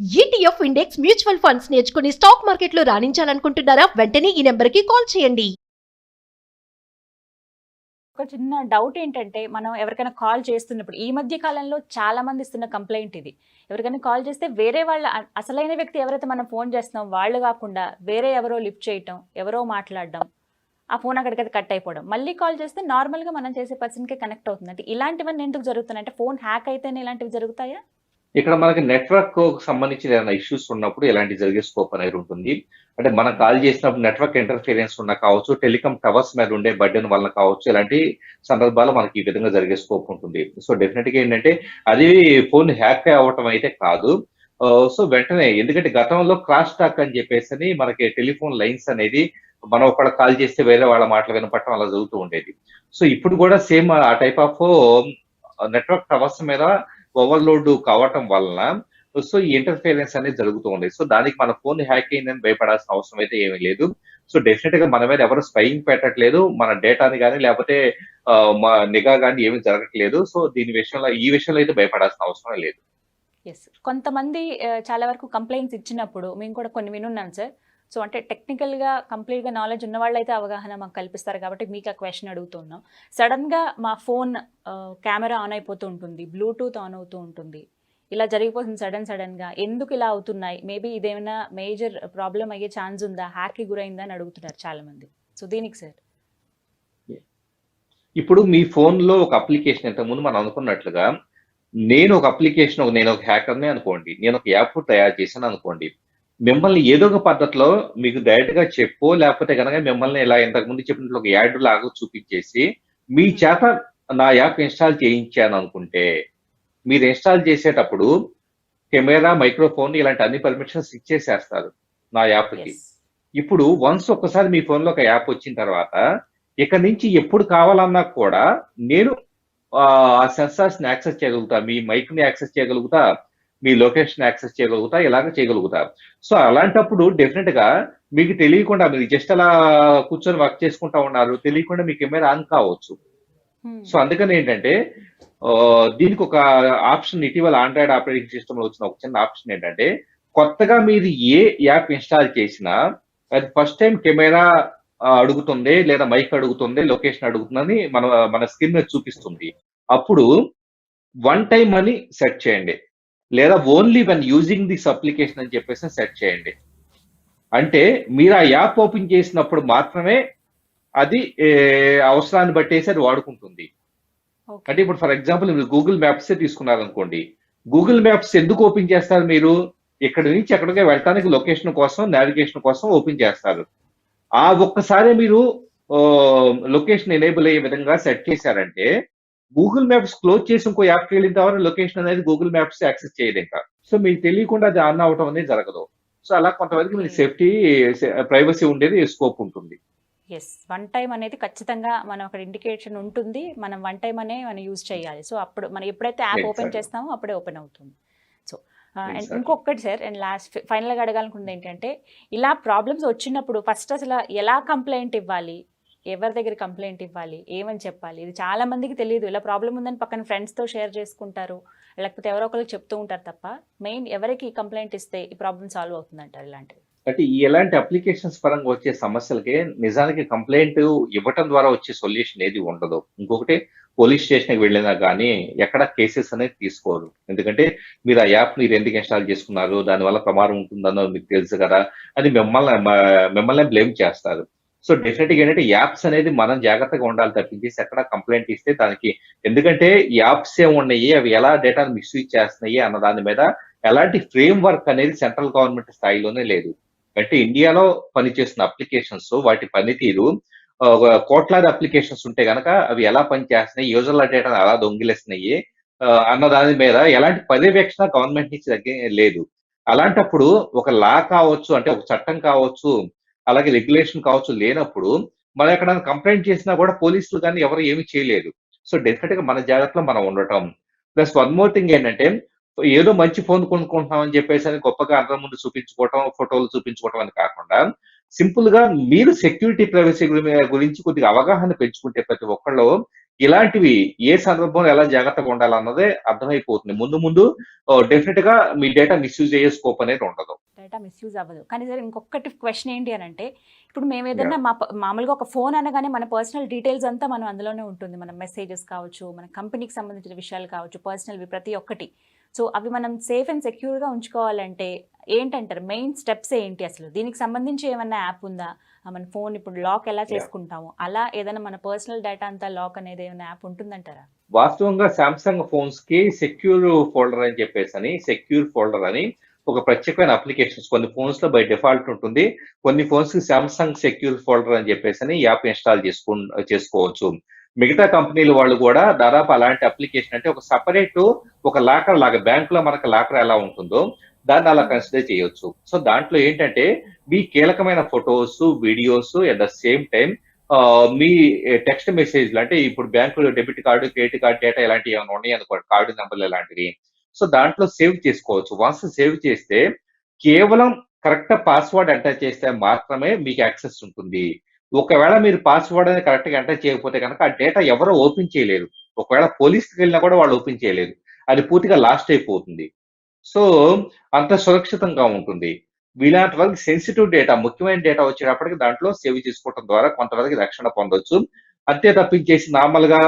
ETF index mutual funds నేర్చుకుని stock మార్కెట్లో రాణించాలనుకుంటున్నారా? వెంటనే ఈ నెంబర్కి కాల్ చేయండి. ఒక చిన్న డౌట్ ఏంటంటే మనం ఎవరికైనా కాల్ చేస్తున్నప్పుడు ఈ మధ్య కాలంలో చాలా మంది ఇస్తున్న కంప్లైంట్ ఇది. ఎవరికైనా కాల్ చేస్తే వేరే వాళ్ళ అసలైన వ్యక్తి ఎవరైతే మనం ఫోన్ చేస్తున్నాం వాళ్ళు కాకుండా వేరే ఎవరో లిఫ్ట్ చేయటం, ఎవరో మాట్లాడడం, ఆ ఫోన్ అక్కడికైతే కట్ అయిపోవడం. మళ్ళీ కాల్ చేస్తే నార్మల్గా మనం చేసే పర్సన్కే కనెక్ట్ అవుతుంది. అంటే ఇలాంటివన్నీ ఎందుకు జరుగుతున్నాయి? అంటే ఫోన్ హ్యాక్ అయితేనే ఇలాంటివి జరుగుతాయా? ఇక్కడ మనకి నెట్వర్క్ సంబంధించిన ఏదైనా ఇష్యూస్ ఉన్నప్పుడు ఇలాంటి జరిగే స్కోప్ అనేది ఉంటుంది. అంటే మనం కాల్ చేసినప్పుడు నెట్వర్క్ ఇంటర్ఫిరెన్స్ ఉన్నా కావచ్చు, టెలికాం టవర్స్ మీద ఉండే బర్డెన్ వల్ల కావచ్చు, ఇలాంటి సందర్భాలు మనకి ఈ విధంగా జరిగే స్కోప్ ఉంటుంది. సో డెఫినెట్‌గా ఏంటంటే అది ఫోన్ హ్యాక్ అవ్వటం అయితే కాదు. సో వెంటనే ఎందుకంటే గతంలో క్రాస్ టాక్ అని చెప్పేసని మనకి టెలిఫోన్ లైన్స్ అనేది మనం ఒకళ్ళకి కాల్ చేస్తే వేరే వాళ్ళ మాటలు వినపడటం అలా జరుగుతూ ఉండేది. సో ఇప్పుడు కూడా సేమ్ ఆ టైప్ ఆఫ్ నెట్వర్క్ టవర్స్ మీద ఓవర్‌లోడ్ కావటం వలన సో ఈ ఇంటర్ఫిరెన్స్ అనేది జరుగుతూ ఉంది. సో దానికి మన ఫోన్ హ్యాక్ అయిందని భయపడాల్సిన అవసరం అయితే ఏమీ లేదు. సో డెఫినిట్‌గా మన మీద ఎవరు స్పైయింగ్ పెట్టట్లేదు. మన డేటాని గాని లేకపోతే మా నిఘా గాని ఏమీ జరగట్లేదు. సో ఈ విషయంలో అయితే భయపడాల్సిన అవసరం లేదు. యెస్. కొంతమంది చాలా వరకు కంప్లెయింట్స్ ఇచ్చినప్పుడు మేము కూడా కొన్ని వినున్నాం సార్. సో అంటే టెక్నికల్‌గా కంప్లీట్‌గా నాలెడ్జ్ ఉన్నవాళ్ళైతే అవగాహన మాకు కల్పిస్తారు కాబట్టి మీకు ఆ క్వెషన్ అడుగుతున్నాం. సడెన్‌గా మా ఫోన్ కెమెరా ఆన్ అయిపోతూ ఉంటుంది. బ్లూటూత్ ఆన్ అవుతూ ఉంటుంది. ఇలా జరిగిపోతుంది సడెన్‌గా. ఎందుకు ఇలా అవుతున్నాయి? మేబీ ఇదేమైనా మేజర్ ప్రాబ్లమ్ అయ్యే ఛాన్స్ ఉందా? హ్యాక్‌కి గురైందా అని అడుగుతున్నారు చాలామంది. సో దీనికి సార్? ఇప్పుడు మీ ఫోన్‌లో ఒక అప్లికేషన్ ఇంతకుముందు మనం అనుకున్నట్లుగా నేను ఒక హ్యాకర్‌నే అనుకోండి. నేను ఒక యాప్ తయారు చేశాను అనుకోండి. మిమ్మల్ని ఏదో ఒక పద్ధతిలో మీకు డైరెక్ట్‌గా చెప్పో లేకపోతే గనక మిమ్మల్ని ఇలా ఇంతకుముందు చెప్పినట్లు ఒక యాడ్ లాగా చూపించేసి మీ చేత నా యాప్ ఇన్‌స్టాల్ చేయించాననుకుంటే, మీరు ఇన్‌స్టాల్ చేసేటప్పుడు కెమెరా, మైక్రోఫోన్ ఇలాంటి అన్ని పర్మిషన్స్ ఇచ్చేసేస్తారు నా యాప్‌కి. యెస్. ఇప్పుడు వన్స్ ఒక్కసారి మీ ఫోన్‌లో ఒక యాప్ వచ్చిన తర్వాత, ఇక నుంచి ఎప్పుడు కావాలన్నా కూడా నేను ఆ సెన్సార్స్‌ని యాక్సెస్ చేయగలుగుతా. మీ మైక్‌ని యాక్సెస్ చేయగలుగుతా. మీ లొకేషన్ యాక్సెస్ చేయగలుగుతా. ఇలాగ చేయగలుగుతా. సో అలాంటప్పుడు డెఫినిట్‌గా మీకు తెలియకుండా మీరు జస్ట్ అలా కూర్చొని వర్క్ చేసుకుంటా ఉన్నారు. తెలియకుండా మీ కెమెరా ఆన్ కావచ్చు. హ్మ్. సో అందుకని ఏంటంటే దీనికి ఒక ఆప్షన్ ఇటీవల ఆండ్రాయిడ్ ఆపరేటింగ్ సిస్టమ్‌లో వచ్చిన ఒక చిన్న ఆప్షన్ ఏంటంటే, కొత్తగా మీరు ఏ యాప్ ఇన్‌స్టాల్ చేసినా అది ఫస్ట్ టైమ్ కెమెరా అడుగుతుంది, లేదా మైక్ అడుగుతుంది, లొకేషన్ అడుగుతుందని మన స్క్రీన్ మీద చూపిస్తుంది. అప్పుడు వన్ టైమ్ అని సెట్ చేయండి. లేదా only when using this application అని చెప్పేసి సెట్ చేయండి. అంటే మీరు ఆ యాప్ ఓపెన్ చేసినప్పుడు మాత్రమే అది అవసరాన్ని బట్టేసి అది వాడుకుంటుంది. ఓకే. అంటే ఇప్పుడు ఫర్ ఎగ్జాంపుల్ మీరు గూగుల్ మ్యాప్సే తీసుకున్నారనుకోండి. గూగుల్ మ్యాప్స్ ఎందుకు ఓపెన్ చేస్తారు మీరు? ఇక్కడి నుంచి ఎక్కడికో వెళ్ళటానికి లొకేషన్ కోసం, నావిగేషన్ కోసం ఓపెన్ చేస్తారు. ఆ ఒక్కసారి మీరు లొకేషన్ ఎనేబుల్ అయ్యే విధంగా సెట్ చేశారంటే, గూగుల్ మ్యాప్స్ క్లోజ్ చేసి ఇంకో యాప్‌కి వెళ్ళిన తర్వాత లొకేషన్ అనేది గూగుల్ మ్యాప్స్ యాక్సెస్ చేయదింక. సో మీకు తెలియకుండా అది ఆన్ అవ్వటం అనేది జరగదు. సో అలా కొంతవరకు ఓకే. మీకు ప్రైవసీ ఉండేది స్కోప్ ఉంటుంది. యెస్. వన్ టైమ్ అనేది ఖచ్చితంగా మనం అక్కడ ఇండికేషన్ ఉంటుంది. మనం వన్ టైమ్ అనే మనం యూజ్ చేయాలి. సో అప్పుడు మనం ఎప్పుడైతే యాప్ ఓపెన్ ఎగ్జాక్ట్‌లీ. చేస్తామో అప్పుడే ఓపెన్ అవుతుంది. So and exactly. ఇంకొకటి సార్ అండ్ లాస్ట్ ఫైనల్‌గా అడగాలనుకుంది ఏంటంటే, ఇలా ప్రాబ్లమ్స్ వచ్చినప్పుడు ఫస్ట్ అసలు ఎలా కంప్లెయింట్ ఇవ్వాలి? ఎవరి దగ్గర కంప్లెయింట్ ఇవ్వాలి? ఏమని చెప్పాలి? ఇది చాలా మందికి తెలీదు. ఇలా ప్రాబ్లమ్ ఉందని పక్కన ఫ్రెండ్స్‌తో షేర్ చేసుకుంటారు. లేకపోతే ఎవరో ఒకళ్ళకి చెప్తూ ఉంటారు తప్ప, మెయిన్ ఎవరికి కంప్లెయింట్ ఇస్తే ఈ ప్రాబ్లమ్ సాల్వ్ అవుతుందంటారు ఇలాంటివి? అంటే ఎలాంటి అప్లికేషన్స్ పరంగా వచ్చే సమస్యలకి నిజానికి కంప్లెయింట్ ఇవ్వటం ద్వారా వచ్చే సొల్యూషన్ ఏది ఉండదు. ఇంకొకటి పోలీస్ స్టేషన్‌కి వెళ్ళినా గానీ ఎక్కడ కేసెస్ అనేది తీసుకోరు. ఎందుకంటే మీరు ఆ యాప్ మీరు ఎందుకు ఇన్‌స్టాల్ చేసుకున్నారు? దానివల్ల ప్రమాదం ఉంటుందనో మీకు తెలుసు కదా! అని మిమ్మల్నే బ్లేమ్ చేస్తారు. సో డెఫినిట్‌గా ఏంటంటే యాప్స్ అనేది మనం జాగ్రత్తగా ఉండాలి తప్పించేసి ఎక్కడ కంప్లెయింట్ ఇస్తే దానికి ఎందుకంటే యాప్స్ ఏమున్నాయి? అవి ఎలా డేటాను మిస్‌యూజ్ చేస్తున్నాయి అన్న దాని మీద ఎలాంటి ఫ్రేమ్ వర్క్ అనేది సెంట్రల్ గవర్నమెంట్ స్థాయిలోనే లేదు. అంటే ఇండియాలో పనిచేస్తున్న అప్లికేషన్స్ వాటి పనితీరు కోట్లాది అప్లికేషన్స్ ఉంటే గనక అవి ఎలా పనిచేస్తున్నాయి, యూజర్ల డేటాను ఎలా దొంగిలిస్తున్నాయి అన్న దాని మీద ఎలాంటి పర్యవేక్షణ గవర్నమెంట్ నుంచి లేదు. అలాంటప్పుడు ఒక లా కావచ్చు, అంటే ఒక చట్టం కావచ్చు, అలాగే రెగ్యులేషన్ కావచ్చు లేనప్పుడు మనం ఎక్కడైనా కంప్లెయింట్ చేసినా కూడా పోలీసులు గాని ఎవరు ఏమి చేయలేరు. సో డెఫినిట్‌గా మన జాగ్రత్తలో మనం ఉండటం. ప్లస్ వన్ మోర్ థింగ్ ఏంటంటే ఏదో మంచి ఫోన్ కొనుక్కుంటున్నాం అని చెప్పేసని గొప్పగా అందరి ముందు చూపించుకోవటం, ఫోటోలు చూపించుకోవటం అని కాకుండా, సింపుల్‌గా మీరు సెక్యూరిటీ ప్రైవసీ గురించి కొద్దిగా అవగాహన పెంచుకుంటే ప్రతి ఒక్కళ్ళు ఇలాంటివి ఏ సందర్భంలో ఎలా జాగ్రత్తగా ఉండాలన్నదే అర్థమైపోతుంది. ముందు ముందు డెఫినిట్ గా మీ డేటా మిస్యూజ్ అయ్యే స్కోప్ అనేది ఉండదు. డేటా మిస్యూజ్ అవ్వదు. కానీ సార్ ఇంకొకటి క్వెషన్ ఏంటి అని అంటే, ఇప్పుడు మేము ఏదైనా మామూలుగా ఒక ఫోన్ అనగానే మన పర్సనల్ డీటెయిల్స్ అంతా మనం అందులోనే ఉంటుంది. మన మెసేజెస్ కావచ్చు, మన కంపెనీకి సంబంధించిన విషయాలు కావచ్చు, పర్సనల్వి ప్రతి ఒక్కటి. సో అవి మనం సేఫ్ అండ్ సెక్యూర్గా ఉంచుకోవాలంటే ఏంటంటారు? మెయిన్ స్టెప్స్ ఏంటి అసలు? దీనికి సంబంధించి ఏమన్నా యాప్ ఉందా? మన ఫోన్ ఇప్పుడు లాక్ ఎలా చేసుకుంటాము, అలా ఏదైనా మన పర్సనల్ డేటా అంతా లాక్ అనేది ఏమైనా యాప్ ఉంటుందంటారా? వాస్తవంగా సామ్సంగ్ ఫోన్స్ కి సెక్యూర్ ఫోల్డర్ అని చెప్పేసి సెక్యూర్ ఫోల్డర్ అని ఒక ప్రత్యేకమైన అప్లికేషన్స్ కొన్ని ఫోన్స్ లో బై డిఫాల్ట్ ఉంటుంది. కొన్ని ఫోన్స్ కి సామ్సంగ్ సెక్యూర్ ఫోల్డర్ అని చెప్పేసి యాప్ ఇన్స్టాల్ చేసుకోవచ్చు. మిగతా కంపెనీల వాళ్ళు కూడా దాదాపు అలాంటి అప్లికేషన్ అంటే ఒక సపరేట్ ఒక లాకర్ లాగా బ్యాంక్ లో మనకు లాకర్ ఎలా ఉంటుందో దాన్ని అలా కన్సిడర్ చేయొచ్చు. సో దాంట్లో ఏంటంటే మీ కీలకమైన photos, videos at the same time me text మెసేజ్లు అంటే ఇప్పుడు బ్యాంకులో debit card, credit card data ఇలాంటివి ఏమైనా ఉన్నాయి అనుకోండి, కార్డు నెంబర్లు ఇలాంటివి. సో దాంట్లో సేవ్ చేసుకోవచ్చు. వన్స్ సేవ్ చేస్తే కేవలం కరెక్ట్ పాస్వర్డ్ ఎంటర్ చేస్తే మాత్రమే మీకు యాక్సెస్ ఉంటుంది. ఒకవేళ మీరు పాస్వర్డ్ అనేది కరెక్ట్ గా ఎంటర్ చేయకపోతే కనుక ఆ డేటా ఎవరో ఓపెన్ చేయలేరు. ఒకవేళ పోలీస్కి వెళ్ళినా కూడా వాళ్ళు ఓపెన్ చేయలేరు. అది పూర్తిగా లాస్ట్ అయిపోతుంది. సో అంత సురక్షితంగా ఉంటుంది. ఇలాంటి వరకు సెన్సిటివ్ డేటా, ముఖ్యమైన డేటా వచ్చేటప్పటికి దాంట్లో సేవ్ చేసుకోవడం ద్వారా కొంతవరకు రక్షణ పొందొచ్చు. అంతే తప్పించేసి నార్మల్ గా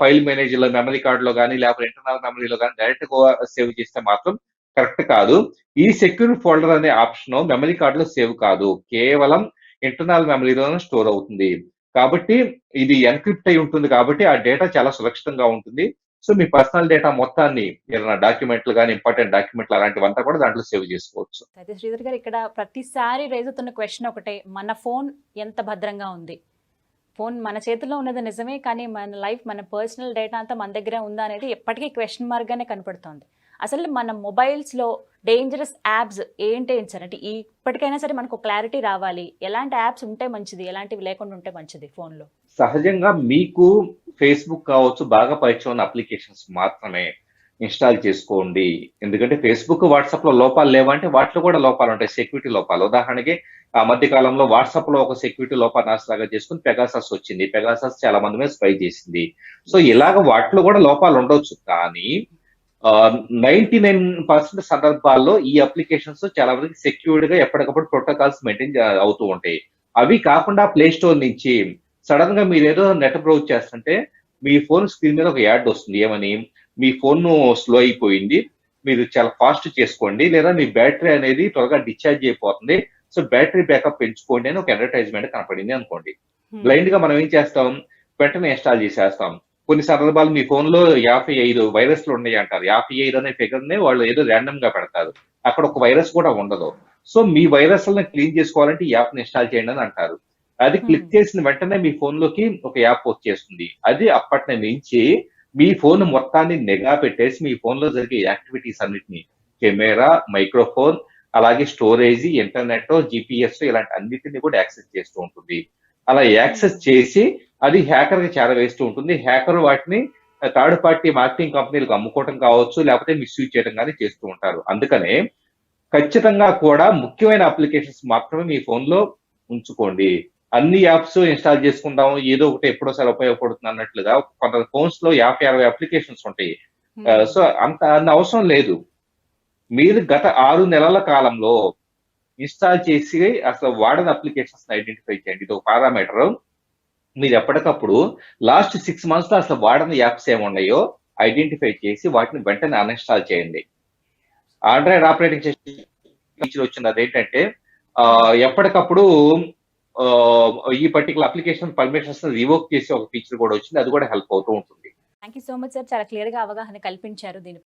ఫైల్ మేనేజర్ లో, మెమరీ కార్డ్ లో కానీ లేకపోతే ఇంటర్నల్ మెమరీలో కానీ డైరెక్ట్ గా సేవ్ చేస్తే మాత్రం కరెక్ట్ కాదు. ఈ సెక్యూర్ ఫోల్డర్ అనే ఆప్షన్ మెమరీ కార్డ్ లో సేవ్ కాదు, కేవలం ఇంటర్నల్ మెమరీలోనే స్టోర్ అవుతుంది. కాబట్టి ఇది ఎన్క్రిప్ట్ అయి ఉంటుంది కాబట్టి ఆ డేటా చాలా సురక్షితంగా ఉంటుంది. సో మీ పర్సనల్ డేటా మొత్తాన్ని ఏదైనా డాక్యుమెంట్లు కానీ, ఇంపార్టెంట్ డాక్యుమెంట్లు అలాంటివంతా కూడా దాంట్లో సేవ్ చేసుకోవచ్చు. అయితే శ్రీధర్ గారు, ఇక్కడ ప్రతిసారి రేజ్ అవుతున్న క్వశ్చన్ ఒకటే, మన ఫోన్ ఎంత భద్రంగా ఉంది? ఫోన్ మన చేతిలో ఉన్నది నిజమే, కానీ మన లైఫ్, మన పర్సనల్ డేటా అంతా మన దగ్గరే ఉందా అనేది ఎప్పటికీ క్వశ్చన్ మార్క్గానే కనపడుతోంది. అసలు మన మొబైల్స్లో డేంజరస్ యాప్స్ ఏంటి సార్? అంటే ఇప్పటికైనా సరే మనకు క్లారిటీ రావాలి, ఎలాంటి యాప్స్ ఉంటే మంచిది, ఎలాంటివి లేకుండా ఉంటే మంచిది ఫోన్లో? సహజంగా మీకు ఫేస్బుక్ కావచ్చు, బాగా పరిచయం ఉన్న అప్లికేషన్స్ మాత్రమే ఇన్స్టాల్ చేసుకోండి. ఎందుకంటే ఫేస్బుక్, వాట్సాప్ లో లోపాలు లేవంటే వాటిలో కూడా లోపాలు ఉంటాయి, సెక్యూరిటీ లోపాలు. ఉదాహరణకి ఆ మధ్య కాలంలో వాట్సాప్ లో ఒక సెక్యూరిటీ లోపాన్ని ఆసరాగా చేసుకుని పెగాసస్ వచ్చింది. పెగాసస్ చాలా మంది మీద స్పై చేసింది. సో ఇలాగ వాటిలో కూడా లోపాలు ఉండొచ్చు. కానీ 99% సందర్భాల్లో ఈ అప్లికేషన్స్ చాలా వరకు సెక్యూర్డ్ గా ఎప్పటికప్పుడు ప్రోటోకాల్స్ మెయింటైన్ అవుతూ ఉంటాయి. అవి కాకుండా ప్లే స్టోర్ నుంచి సడన్ గా మీరు ఏదో నెట్ బ్రౌజ్ చేస్తుంటే మీ ఫోన్ స్క్రీన్ మీద ఒక యాడ్ వస్తుంది. ఏమని? మీ ఫోన్ స్లో అయిపోయింది, మీరు చాలా ఫాస్ట్ చేసుకోండి, లేదా మీ బ్యాటరీ అనేది త్వరగా డిశ్చార్జ్ అయిపోతుంది, సో బ్యాటరీ బ్యాకప్ పెంచుకోండి అని ఒక అడ్వర్టైజ్మెంట్ కనపడింది అనుకోండి. బ్లైండ్ గా మనం ఏం చేస్తాం? వెంటనే ఇన్స్టాల్ చేసేస్తాం. కొన్ని సందర్భాలు మీ ఫోన్ లో 55 వైరస్లు ఉన్నాయి అంటారు. 55 అనే ఫిగర్ ని వాళ్ళు ఏదో ర్యాండమ్ గా పెడతారు. అక్కడ ఒక వైరస్ కూడా ఉండదు. సో మీ వైరస్లను క్లీన్ చేసుకోవాలంటే ఈ యాప్ ని ఇన్స్టాల్ చేయండి అని అంటారు. అది క్లిక్ చేసిన వెంటనే మీ ఫోన్ లోకి ఒక యాప్ వచ్చేస్తుంది. అది అప్పటి నుంచి మీ ఫోన్ మొత్తాన్ని నిఘా పెట్టేసి మీ ఫోన్ లో జరిగే యాక్టివిటీస్ అన్నిటిని, కెమెరా, మైక్రోఫోన్, అలాగే స్టోరేజ్, ఇంటర్నెట్, జిపిఎస్ ఇలాంటి అన్నిటిని కూడా యాక్సెస్ చేస్తూ ఉంటుంది. అలా యాక్సెస్ చేసి అది హ్యాకర్ కి చేరవేస్తూ ఉంటుంది. హ్యాకర్ వాటిని థర్డ్ పార్టీ మార్కెటింగ్ కంపెనీలకు అమ్ముకోవడం కావచ్చు, లేకపోతే మిస్యూజ్ చేయడం కానీ చేస్తూ ఉంటారు. అందుకనే ఖచ్చితంగా కూడా ముఖ్యమైన అప్లికేషన్స్ మాత్రమే మీ ఫోన్ లో ఉంచుకోండి. అన్ని యాప్స్ ఇన్స్టాల్ చేసుకుందాం, ఏదో ఒకటి ఎప్పుడోసారి ఉపయోగపడుతుంది అన్నట్లుగా కొంత ఫోన్స్ లో 50-60 అప్లికేషన్స్ ఉంటాయి. సో అన్ని అవసరం లేదు. మీరు గత 6 నెలల కాలంలో ఇన్స్టాల్ చేసి అసలు వాడని అప్లికేషన్స్ ఐడెంటిఫై చేయండి. ఇది ఒక పారామీటర్. మీరు ఎప్పటికప్పుడు లాస్ట్ 6 months లో అసలు వాడని యాప్స్ ఏమున్నాయో ఐడెంటిఫై చేసి వాటిని వెంటనే అన్ఇన్స్టాల్ చేయండి. ఆండ్రాయిడ్ ఆపరేటింగ్ సిస్టమ్ ఫీచర్ వచ్చింది. అదేంటంటే ఎప్పటికప్పుడు ఈ పర్టికులర్ అప్లికేషన్ పర్మిషన్స్ రివోక్ చేసే ఒక ఫీచర్ కూడా వచ్చింది. అది కూడా హెల్ప్ అవుతూ ఉంటుంది. Thank you so much sir, చాలా క్లియర్గా అవగాహన కల్పించారు దీని